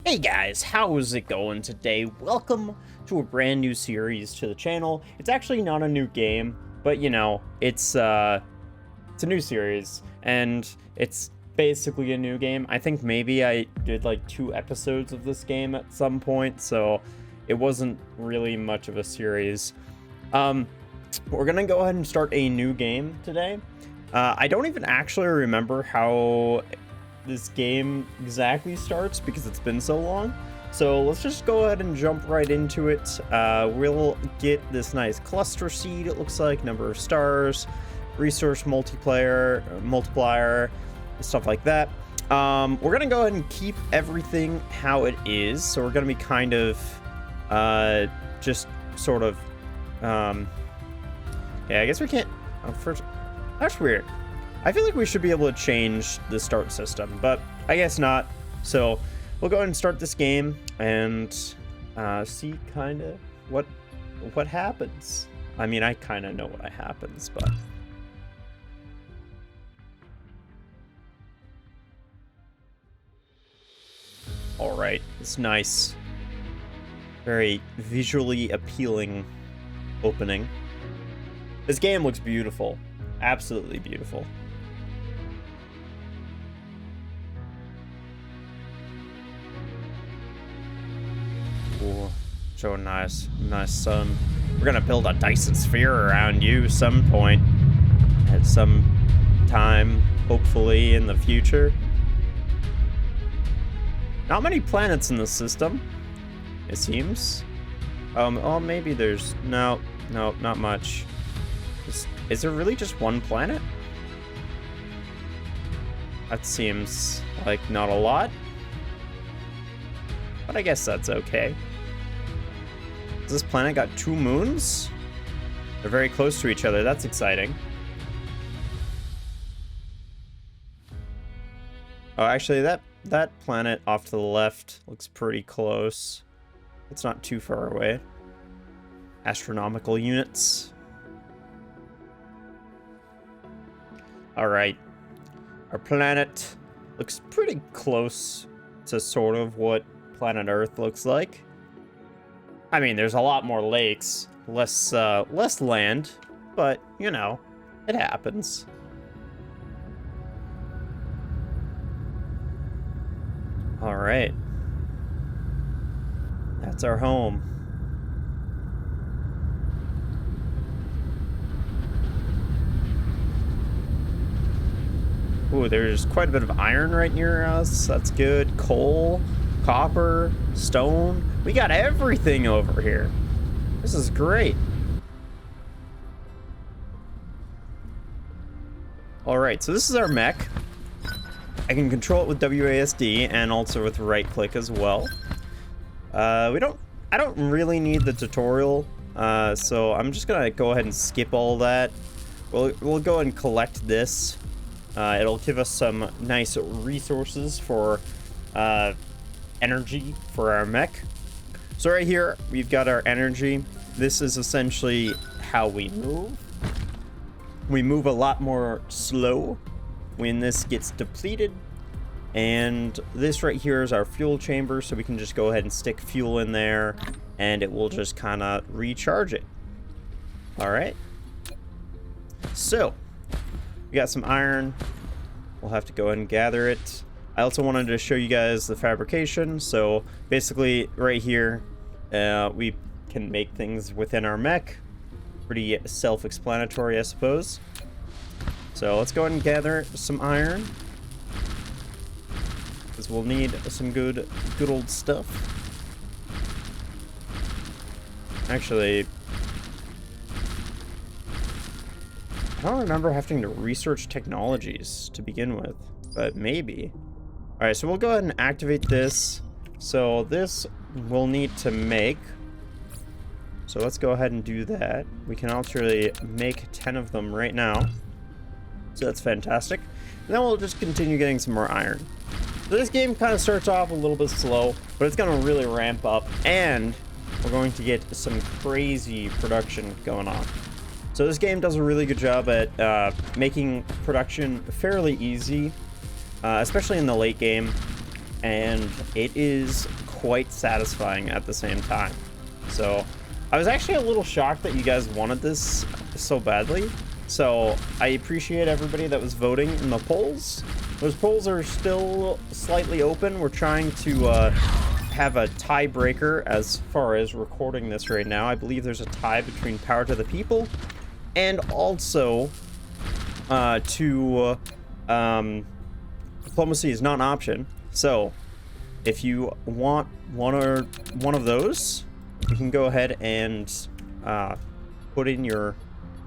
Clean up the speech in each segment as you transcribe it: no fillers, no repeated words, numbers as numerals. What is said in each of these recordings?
Hey guys, how's it going today? Welcome to a brand new series to the channel. It's actually not a new game, but you know, it's a new series, and it's basically a new game. I think maybe I did like 2 episodes of this game at some point, so it wasn't really much of a series. We're gonna go ahead and start a new game today. I don't even actually remember how this game exactly starts because it's been so long. So let's just go ahead and jump right into it. We'll get this nice cluster seed, it looks like, number of stars, resource multiplier, stuff like that. We're gonna go ahead and keep everything how it is. So we're gonna be kind of just sort of yeah, I guess we can't first. That's weird. I feel like we should be able to change the start system, but I guess not. So we'll go ahead and start this game and see kind of what happens. I mean, I kind of know what happens, but all right, it's nice, very visually appealing opening. This game looks beautiful, absolutely beautiful. Ooh, so nice sun. We're gonna build a Dyson sphere around you some point, at some time, hopefully in the future. Not many planets in the system, it seems. Oh, maybe there's no, not much. Is there really just one planet? That seems like not a lot, but I guess that's okay. This planet got 2 moons? They're very close to each other. That's exciting. Oh, actually, that planet off to the left looks pretty close. It's not too far away. Astronomical units. All right. Our planet looks pretty close to sort of what planet Earth looks like. I mean, there's a lot more lakes, less land, but, you know, it happens. All right. That's our home. Ooh, there's quite a bit of iron right near us. That's good. Coal, copper, stone. We got everything over here. This is great. All right, so this is our mech. I can control it with WASD and also with right click as well. I don't really need the tutorial, so I'm just gonna go ahead and skip all that. We'll go and collect this. It'll give us some nice resources for energy for our mech. So right here, we've got our energy. This is essentially how we move. We move a lot more slow when this gets depleted. And this right here is our fuel chamber, so we can just go ahead and stick fuel in there, and it will just kind of recharge it. All right. So we got some iron. We'll have to go ahead and gather it. I also wanted to show you guys the fabrication. So basically right here, we can make things within our mech. Pretty self-explanatory, I suppose. So let's go ahead and gather some iron, because we'll need some good old stuff. Actually, I don't remember having to research technologies to begin with, but maybe. All right, so we'll go ahead and activate this. So this we'll need to make. So let's go ahead and do that. We can actually make 10 of them right now. So that's fantastic. And then we'll just continue getting some more iron. So this game kind of starts off a little bit slow, but it's going to really ramp up, and we're going to get some crazy production going on. So this game does a really good job at making production fairly easy, especially in the late game. and it is quite satisfying at the same time. So I was actually a little shocked that you guys wanted this so badly. So I appreciate everybody that was voting in the polls. Those polls are still slightly open. We're trying to have a tiebreaker as far as recording this right now. I believe there's a tie between Power to the People and also diplomacy is not an option. So if you want one of those, you can go ahead and put in your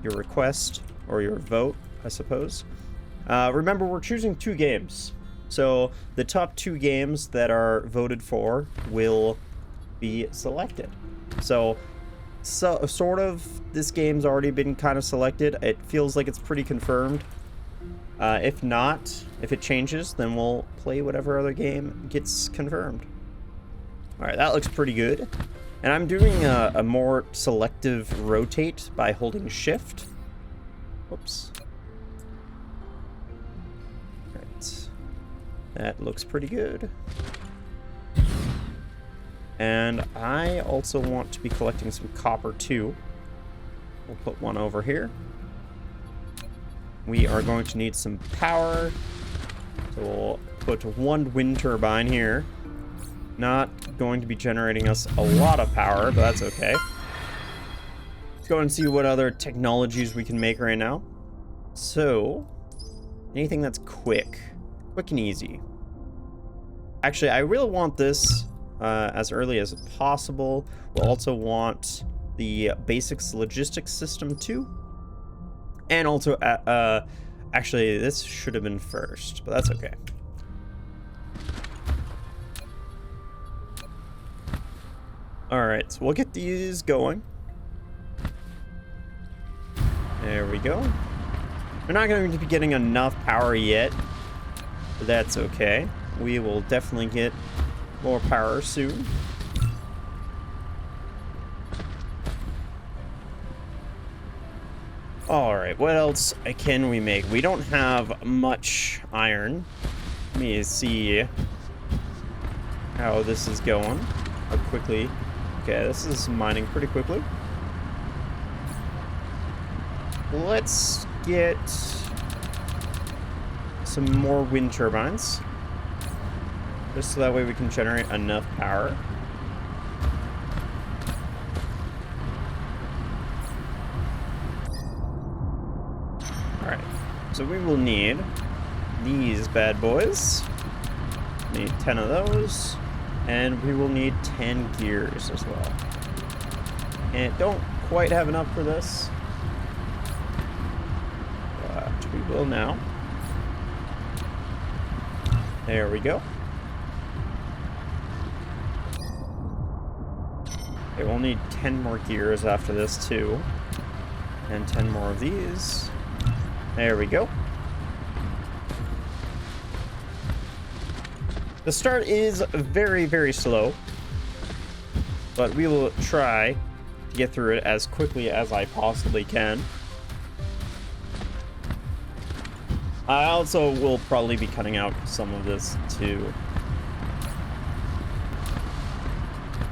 request or your vote, I suppose. Remember, we're choosing 2 games. So the top 2 games that are voted for will be selected. So sort of, this game's already been kind of selected. It feels like it's pretty confirmed. If not, if it changes, then we'll play whatever other game gets confirmed. All right, that looks pretty good. And I'm doing a more selective rotate by holding shift. Whoops. Right. That looks pretty good. And I also want to be collecting some copper too. We'll put one over here. We are going to need some power. So we'll put 1 wind turbine here. Not going to be generating us a lot of power, but that's okay. Let's go and see what other technologies we can make right now. So, anything that's quick and easy. Actually, I really want this as early as possible. We'll also want the basics logistics system too. And also, actually, this should have been first, but that's okay. Alright, so we'll get these going. There we go. We're not going to be getting enough power yet, but that's okay. We will definitely get more power soon. Alright, what else can we make? We don't have much iron. Let me see how this is going. How quickly. Okay, this is mining pretty quickly. Let's get some more wind turbines. Just so that way we can generate enough power. Alright, so we will need these bad boys. Need 10 of those. And we will need 10 gears as well. And don't quite have enough for this. But we will now. There we go. Okay, we'll need 10 more gears after this too. And 10 more of these. There we go. The start is very, very slow, but we will try to get through it as quickly as I possibly can. I also will probably be cutting out some of this too.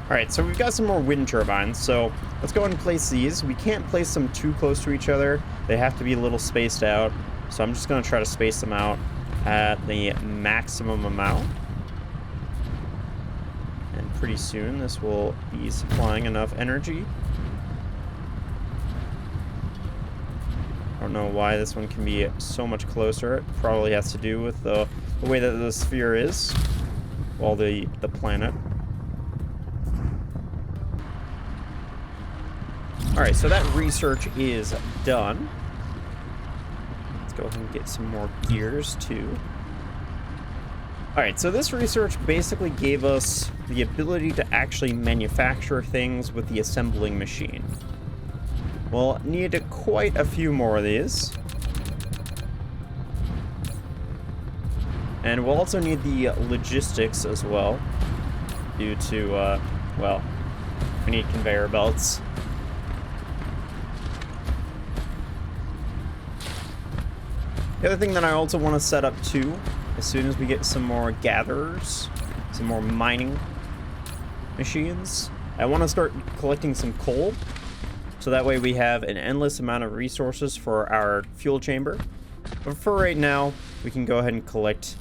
Alright, so we've got some more wind turbines, so let's go ahead and place these. We can't place them too close to each other. They have to be a little spaced out, so I'm just going to try to space them out at the maximum amount. Pretty soon this will be supplying enough energy. I don't know why this one can be so much closer. It probably has to do with the way that the sphere is, well, the planet. Alright, so that research is done. Let's go ahead and get some more gears too. Alright, so this research basically gave us the ability to actually manufacture things with the assembling machine. We'll need quite a few more of these. And we'll also need the logistics as well, due to, well, we need conveyor belts. The other thing that I also want to set up too, as soon as we get some more gatherers, some more mining machines. I want to start collecting some coal, so that way we have an endless amount of resources for our fuel chamber. But for right now, we can go ahead and collect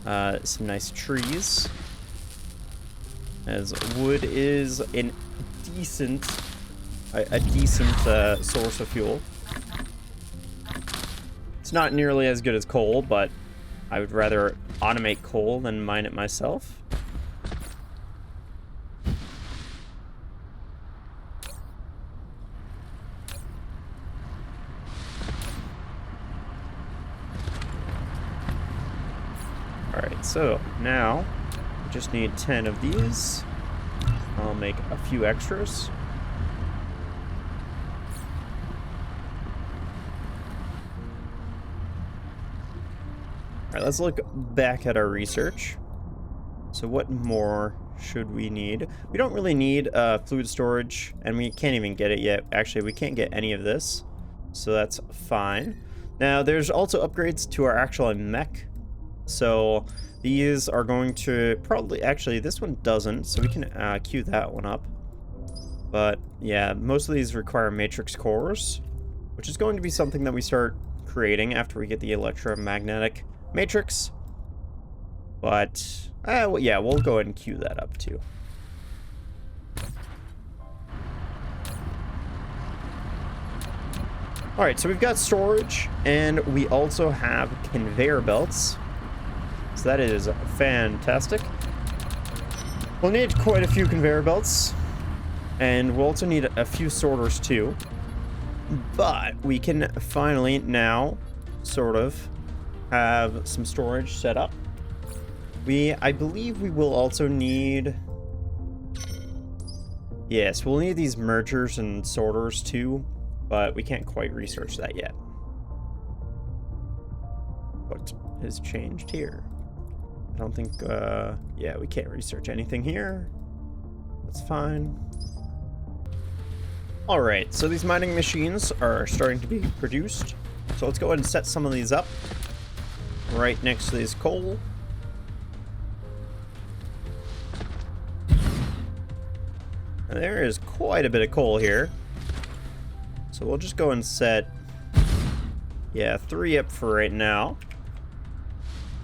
some nice trees, as wood is a decent source of fuel. It's not nearly as good as coal, but I would rather automate coal than mine it myself. Alright, so now we just need 10 of these. I'll make a few extras. Alright, let's look back at our research. So what more should we need? We don't really need fluid storage, and we can't even get it yet. Actually, we can't get any of this, so that's fine. Now, there's also upgrades to our actual mech. So these are going to probably, actually this one doesn't, so we can queue that one up. But yeah, most of these require matrix cores, which is going to be something that we start creating after we get the electromagnetic matrix. But well, yeah, we'll go ahead and queue that up too. All right, so we've got storage, and we also have conveyor belts. So that is fantastic. We'll need quite a few conveyor belts, and we'll also need a few sorters too. But we can finally now sort of have some storage set up. I believe we will also need... Yes, we'll need these mergers and sorters too, but we can't quite research that yet. What has changed here? I don't think, yeah, we can't research anything here. That's fine. Alright, so these mining machines are starting to be produced. So let's go ahead and set some of these up right next to this coal. And there is quite a bit of coal here. So we'll just go and set, yeah, 3 up for right now.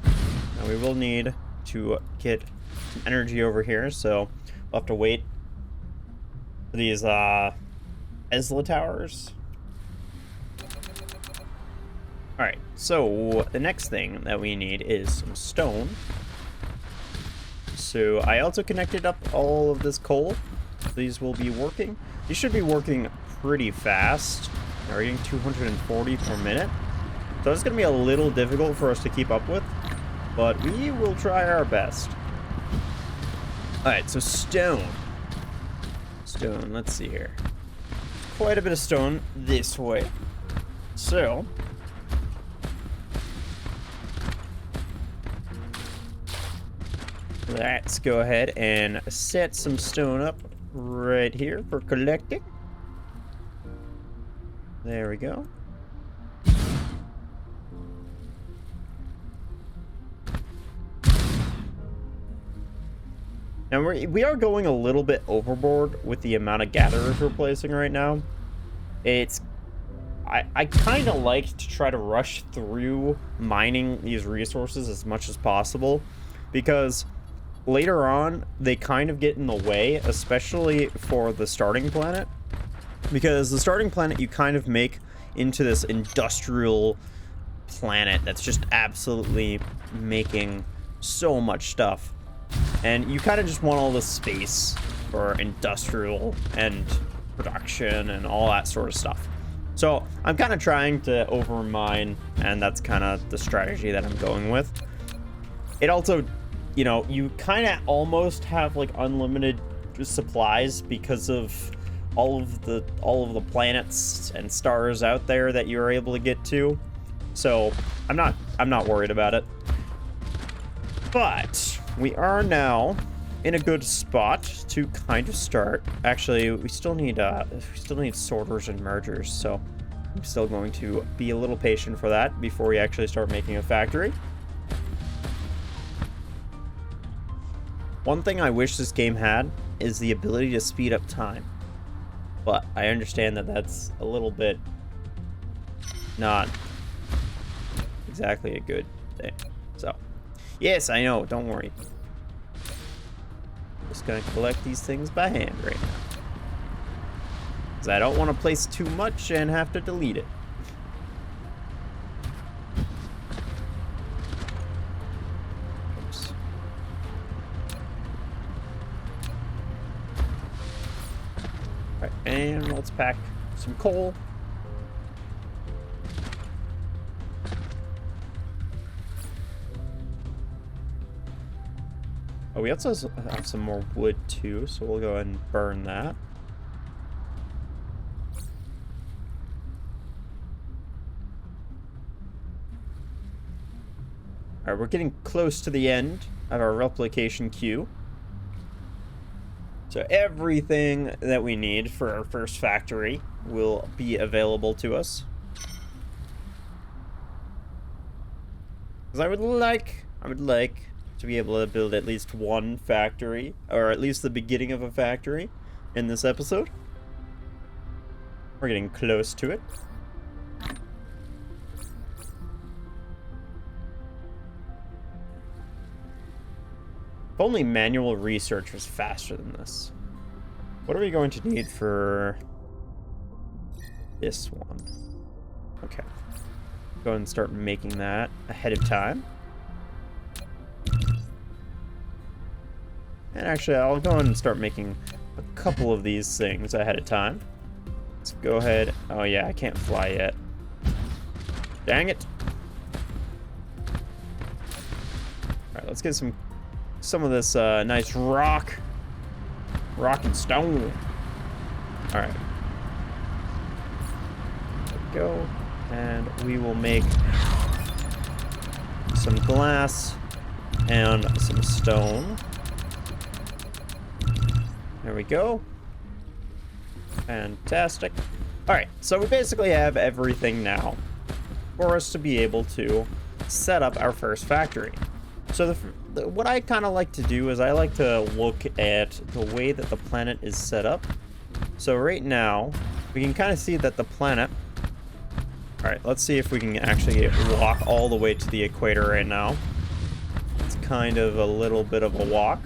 Now we will need to get some energy over here, so we'll have to wait for these Tesla towers. Alright, so the next thing that we need is some stone. So I also connected up all of this coal. These will be working. These should be working pretty fast. They're getting 240 per minute. So it's going to be a little difficult for us to keep up with, but we will try our best. Alright, so stone. Stone, let's see here. Quite a bit of stone this way. So let's go ahead and set some stone up right here for collecting. There we go. Now we are going a little bit overboard with the amount of gatherers we're placing right now. I kind of like to try to rush through mining these resources as much as possible, because later on they kind of get in the way, especially for the starting planet. Because the starting planet you kind of make into this industrial planet that's just absolutely making so much stuff. And you kind of just want all the space for industrial and production and all that sort of stuff. So I'm kind of trying to overmine, and that's kind of the strategy that I'm going with. It also, you know, you kind of almost have like unlimited supplies because of all of the planets and stars out there that you're able to get to. So I'm not worried about it. But we are now in a good spot to kind of start. Actually, we still need sorters and mergers, so I'm still going to be a little patient for that before we actually start making a factory. One thing I wish this game had is the ability to speed up time. But I understand that that's a little bit not exactly a good thing. So, yes, I know, don't worry. Just gonna collect these things by hand right now. Because I don't want to place too much and have to delete it. Oops. Alright, and let's pack some coal. Oh, we also have some more wood too, so we'll go ahead and burn that. Alright, we're getting close to the end of our replication queue. So everything that we need for our first factory will be available to us. Because I would like to be able to build at least one factory, or at least the beginning of a factory in this episode. We're getting close to it. If only manual research was faster than this. What are we going to need for this one? Okay. Go ahead and start making that ahead of time. And actually, I'll go ahead and start making a couple of these things ahead of time. Let's go ahead. Oh yeah, I can't fly yet. Dang it. Alright, let's get some of this nice rock and stone. Alright. There we go. And we will make some glass and some stone. There we go. Fantastic. Alright, so we basically have everything now for us to be able to set up our first factory. So what I kind of like to do is I like to look at the way that the planet is set up. So right now, we can kind of see that the planet... Alright, let's see if we can actually walk all the way to the equator right now. It's kind of a little bit of a walk.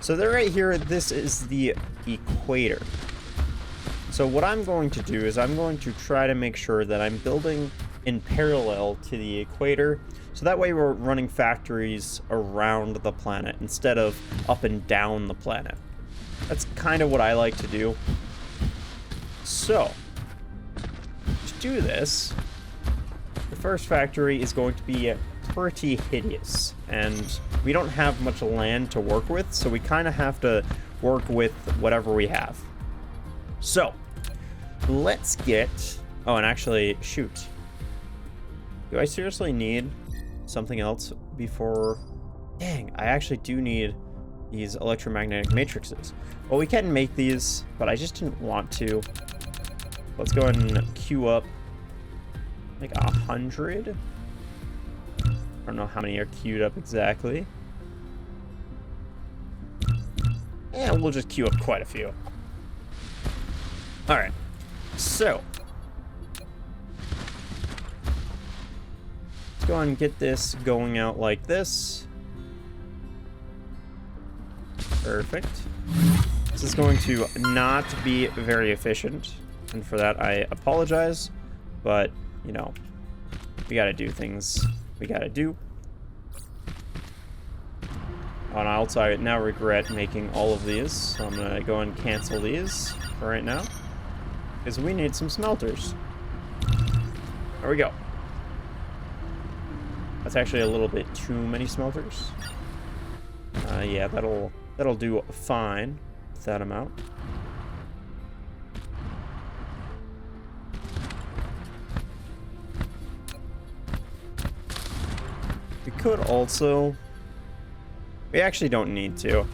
So there right here, this is the equator. So what I'm going to do is I'm going to try to make sure that I'm building in parallel to the equator. So that way we're running factories around the planet instead of up and down the planet. That's kind of what I like to do. So, to do this, the first factory is going to be pretty hideous. And we don't have much land to work with, so we kind of have to work with whatever we have. So, let's get... Oh, and actually, shoot. Do I seriously need something else before... Dang, I actually do need these electromagnetic matrices. Well, we can make these, but I just didn't want to. Let's go ahead and queue up like 100. I don't know how many are queued up exactly. And we'll just queue up quite a few. Alright, so let's go ahead and get this going out like this. Perfect. This is going to not be very efficient, and for that I apologize, but, you know, we gotta do things we gotta do. Oh, and also I now regret making all of these, so I'm gonna go and cancel these for right now, because we need some smelters. There we go. That's actually a little bit too many smelters. Yeah, that'll do fine with that amount. We could also... We actually don't need to.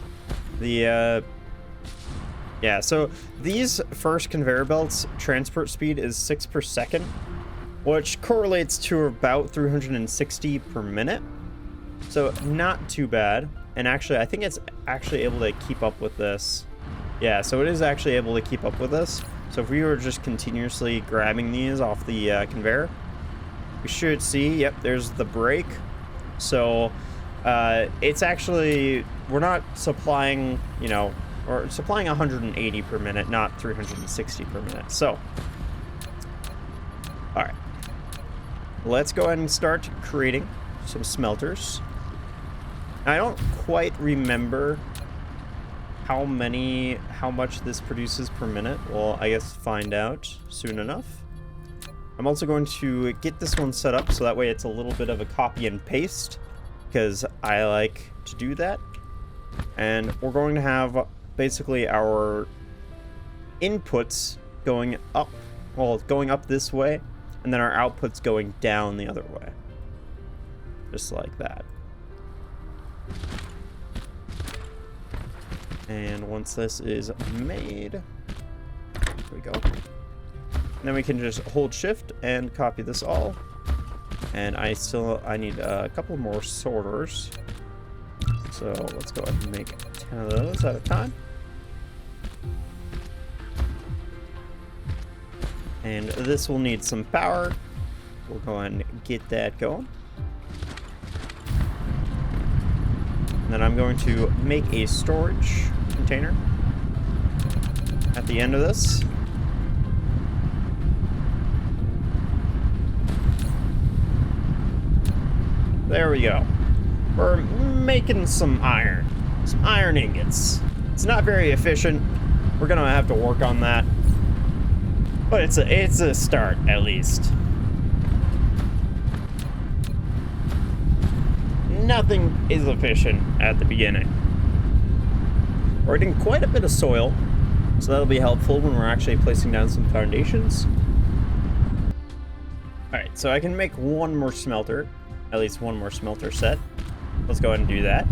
Yeah, so these first conveyor belts, transport speed is 6 per second, which correlates to about 360 per minute. So not too bad. and actually, I think it's actually able to keep up with this. Yeah, so it is actually able to keep up with this. So if we were just continuously grabbing these off the conveyor, we should see, yep, there's the brake. So it's actually, we're not supplying, you know, or supplying 180 per minute, not 360 per minute. So, all right, let's go ahead and start creating some smelters. I don't quite remember how much this produces per minute. Well, I guess find out soon enough. I'm also going to get this one set up so that way it's a little bit of a copy and paste, because I like to do that. And we're going to have basically our inputs going up, well, going up this way, and then our outputs going down the other way. Just like that. And once this is made, there we go. And then we can just hold shift and copy this all. And I need a couple more sorters. So let's go ahead and make 10 of those at a time. And this will need some power. We'll go ahead and get that going. And then I'm going to make a storage container at the end of this. There we go. We're making some iron ingots. It's not very efficient. We're gonna have to work on that, but it's a start at least. Nothing is efficient at the beginning. We're getting quite a bit of soil, so that'll be helpful when we're actually placing down some foundations. Alright, so I can make one more smelter, at least one more smelter set. Let's go ahead and do that.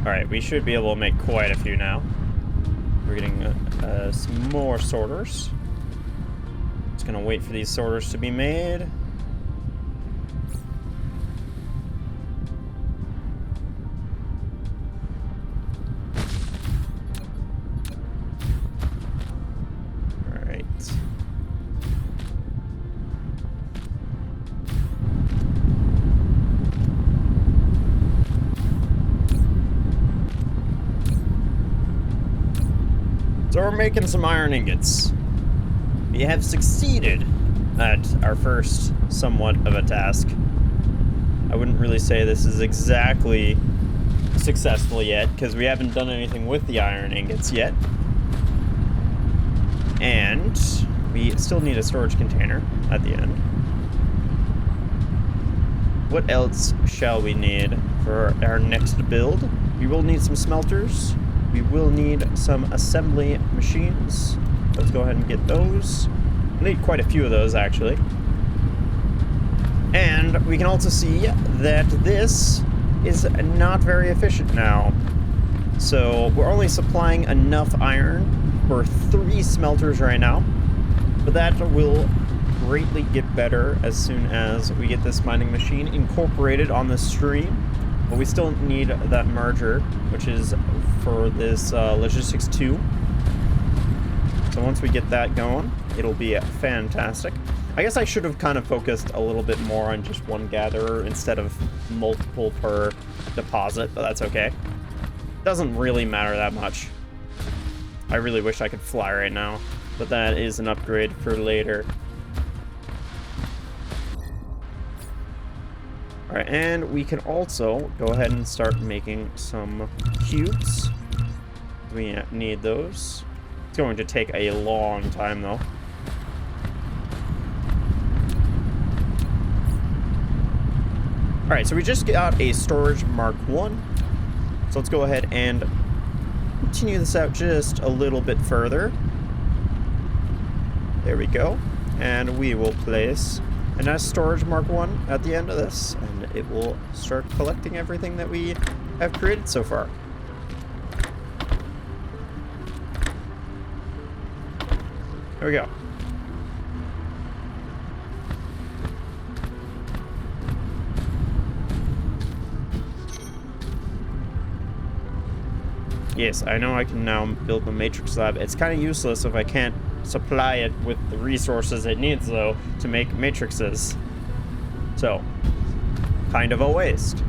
Alright, we should be able to make quite a few now. We're getting some more sorters. Just gonna wait for these sorters to be made. So we're making some iron ingots. We have succeeded at our first somewhat of a task. I wouldn't really say this is exactly successful yet, because we haven't done anything with the iron ingots yet. And we still need a storage container at the end. What else shall we need for our next build? We will need some smelters. We will need some assembly machines. Let's go ahead and get those. We need quite a few of those, actually. And we can also see that this is not very efficient now. So we're only supplying enough iron for 3 smelters right now. But that will greatly get better as soon as we get this mining machine incorporated on the stream. But we still need that merger, which is for this Logistics 2. So once we get that going, it'll be fantastic. I guess I should have kind of focused a little bit more on just one gatherer instead of multiple per deposit, but that's okay. Doesn't really matter that much. I really wish I could fly right now, but that is an upgrade for later. Alright, and we can also go ahead and start making some cubes. We need those. It's going to take a long time, though. Alright, so we just got a storage Mark 1. So let's go ahead and continue this out just a little bit further. There we go. And we will place a nice storage Mark 1 at the end of this, and it will start collecting everything that we have created so far. There we go. Yes, I know I can now build a matrix lab. It's kind of useless if I can't supply it with the resources it needs, though, to make matrices. So, kind of a waste.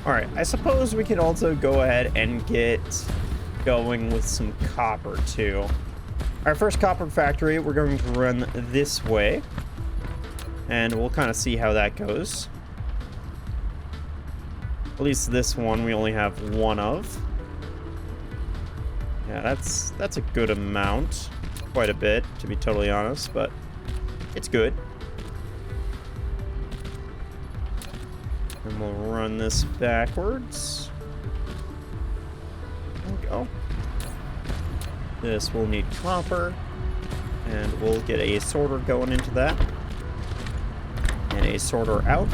Alright, I suppose we could also go ahead and get going with some copper, too. Our first copper factory, we're going to run this way. And we'll kind of see how that goes. At least this one we only have one of. Yeah, that's a good amount. Quite a bit, to be totally honest, but it's good. And we'll run this backwards. There we go. This will need copper. And we'll get a sorter going into that. And a sorter out.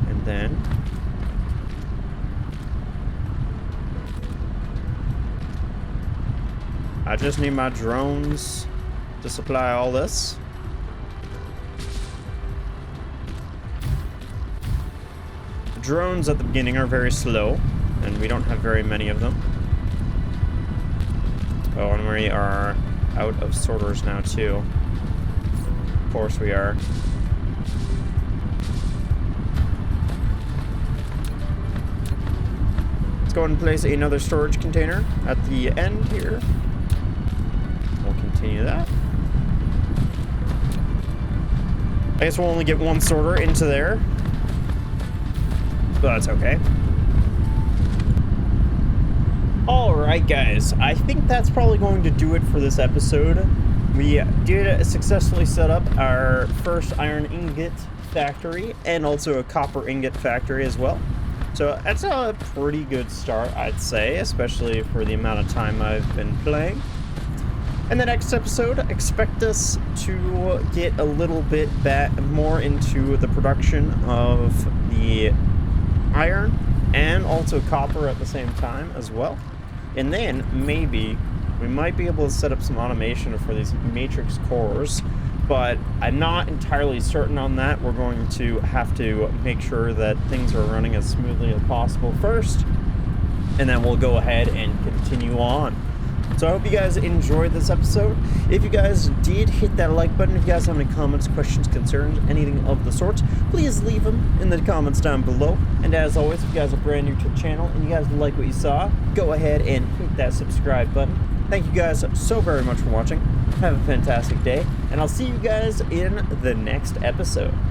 And then I just need my drones to supply all this. Drones at the beginning are very slow, and we don't have very many of them. Oh, and we are out of sorters now, too. Of course we are. Let's go and place another storage container at the end here. We'll continue that. I guess we'll only get one sorter into there. But that's okay. Alright, guys. I think that's probably going to do it for this episode. We did successfully set up our first iron ingot factory and also a copper ingot factory as well. So that's a pretty good start, I'd say, especially for the amount of time I've been playing. In the next episode, expect us to get a little bit more into the production of the iron and also copper at the same time as well. And then maybe we might be able to set up some automation for these matrix cores, but I'm not entirely certain on that. We're going to have to make sure that things are running as smoothly as possible first, and then we'll go ahead and continue on. So I hope you guys enjoyed this episode. If you guys did, hit that like button. If you guys have any comments, questions, concerns, anything of the sort, please leave them in the comments down below. And as always, if you guys are brand new to the channel and you guys like what you saw, go ahead and hit that subscribe button. Thank you guys so very much for watching. Have a fantastic day, and I'll see you guys in the next episode.